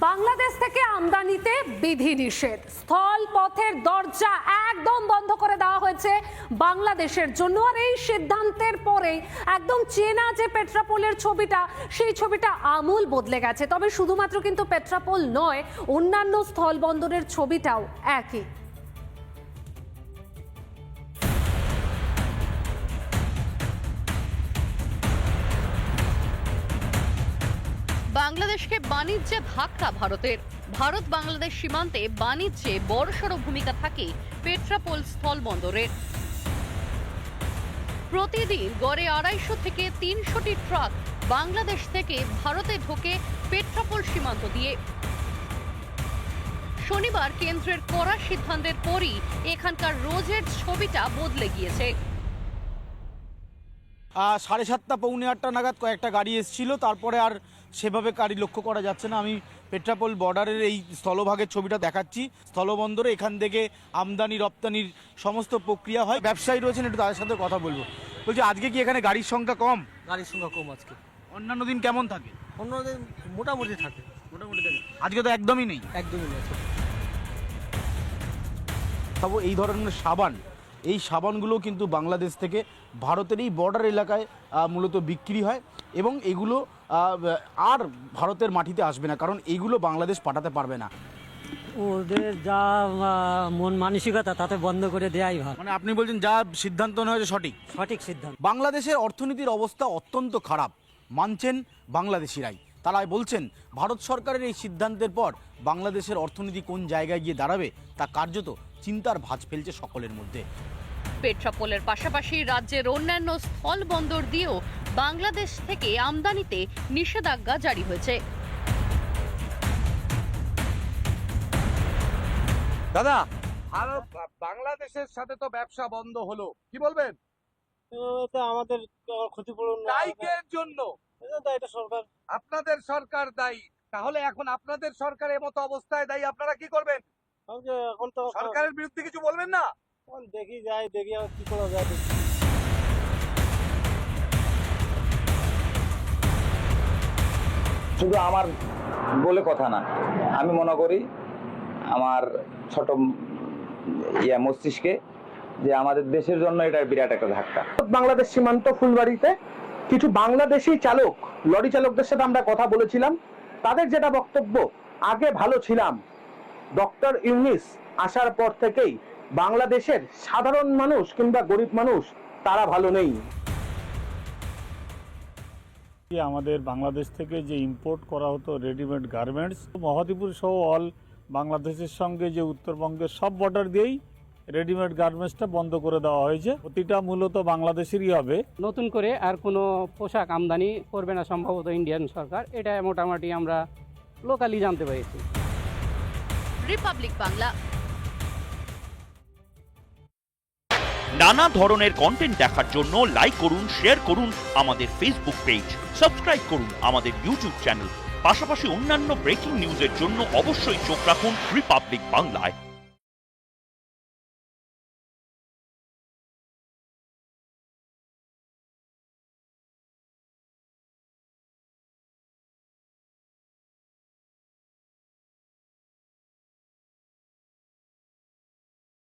বাংলাদেশ থেকে আমদানিতে বিধিনিষেধ, স্থল পথের দরজা একদম বন্ধ করে দেওয়া হয়েছে বাংলাদেশের জন্য। আর এই সিদ্ধান্তের পরে একদম চেনা যে পেট্রাপোলের ছবিটা, সেই ছবিটা আমূল বদলে গেছে। তবে শুধুমাত্র কিন্তু পেট্রাপোল নয়, অন্যান্য স্থল বন্দরের ছবিটাও একই। বাংলাদেশকে বাণিজ্যে ধাক্কা ভারতের। ভারত বাংলাদেশ সীমান্তে বাণিজ্যে বড়সড় ভূমিকা থাকে পেট্রাপোল স্থলবন্দরের। প্রতিদিন গড়ে 250 থেকে 300টি ট্রাক বাংলাদেশ থেকে ভারতে ঢোকে পেট্রাপোল সীমান্ত দিয়ে। শনিবার কেন্দ্রের কড়া সিদ্ধান্তের পরই এখানকার রোজের ছবিটা বদলে গিয়েছে। 7:30 পৌনে 8টা নাগাদ কয়েকটা গাড়ি এসেছিল, তারপরে আর সেভাবে গাড়ি লক্ষ্য করা যাচ্ছে না। আমি পেট্রাপোল বর্ডারের এই স্থলভাগের ছবিটা দেখাচ্ছি। স্থলবন্দরে এখান থেকে আমদানি রপ্তানির সমস্ত প্রক্রিয়া হয়। ব্যবসায়ী রয়েছেন, একটু তাদের সাথে কথা বলবো। বলছি, আজকে কি এখানে গাড়ির সংখ্যা কম? গাড়ির সংখ্যা কম আজকে। অন্যান্য দিন কেমন থাকে? অন্যদিন মোটামুটি থাকে। আজকে তো একদমই নেই। একদমই নেই। তবে এই ধরনের সাবান, এই সাবানগুলো কিন্তু বাংলাদেশ থেকে ভারতের এই বর্ডার এলাকায় মূলত বিক্রি হয়, এবং এগুলো আর ভারতের মাটিতে আসবে না, কারণ এইগুলো বাংলাদেশ পাঠাতে পারবে না। ওদের যা মন মানসিকতা, তাতে বন্ধ করে দেয়াই ভালো। মানে আপনি বলছেন যা সিদ্ধান্ত নেওয়া হয়েছে সঠিক সিদ্ধান্ত। বাংলাদেশের অর্থনীতির অবস্থা অত্যন্ত খারাপ, মানছেন বাংলাদেশিরাই। তারা বলছেন ভারত সরকারের এই সিদ্ধান্তের পর বাংলাদেশের অর্থনীতি কোন জায়গায় গিয়ে দাঁড়াবে তা কার্যত চিন্তার ভাঁজ ফেলছে সকলের মধ্যে। পেট্রাপোলের পাশাপাশি রাজ্যের অন্যান্য স্থল বন্দর দিয়েও বাংলাদেশ থেকে আমদানিতে নিষেধাজ্ঞা জারি হয়েছে। দাদা, বাংলাদেশের সাথে তো ব্যবসা বন্ধ হলো, কি বলবেন? তো আমাদের ক্ষতিপূরণ দায়ীকের জন্য এটা সরকার। আপনাদের সরকার দায়ী। তাহলে এখন আপনাদের সরকারের মতো অবস্থায় দায়ী, আপনারা কি করবেন? এখন তো সরকারের বিরুদ্ধে কিছু বলবেন না? দেখি আর কি করা যায়। শুধু আমার বলে কথা না, আমি মনে করি আমার ছোট মস্তিষ্কে যে আমাদের দেশের জন্য এটা বিরাট একটা ধাক্কা। বাংলাদেশ সীমান্ত ফুলবাড়িতে কিছু বাংলাদেশি চালক, লরি চালকদের সাথে আমরা কথা বলেছিলাম। তাদের যেটা বক্তব্য, আগে ভালো ছিলাম, ডক্টর ইউনিস আসার পর থেকেই বাংলাদেশের সাধারণ মানুষ কিংবা গরিব মানুষ তারা ভালো নেই। আমাদের বাংলাদেশ থেকে যে ইম্পোর্ট করা হতো রেডিমেড গার্মেন্টস, মহাদীপুর সহ অল বাংলাদেশের সঙ্গে যে উত্তরবঙ্গের সব বর্ডার দিয়েই রেডিমেড গার্মেন্টসটা বন্ধ করে দেওয়া হয়েছে। প্রতিটা মূলত বাংলাদেশেরই হবে। নতুন করে আর কোনো পোশাক আমদানি করবে না সম্ভবত ইন্ডিয়ান সরকার, এটা মোটামুটি আমরা লোকালি জানতে পেরেছি। রিপাবলিক বাংলা। নানা ধরনের কন্টেন্ট দেখার জন্য লাইক করুন, শেয়ার করুন আমাদের ফেসবুক পেজ, সাবস্ক্রাইব করুন আমাদের ইউটিউব চ্যানেল। পাশাপাশি অন্যান্য ব্রেকিং নিউজের জন্য অবশ্যই চোখ রাখুন রিপাবলিক বাংলায়।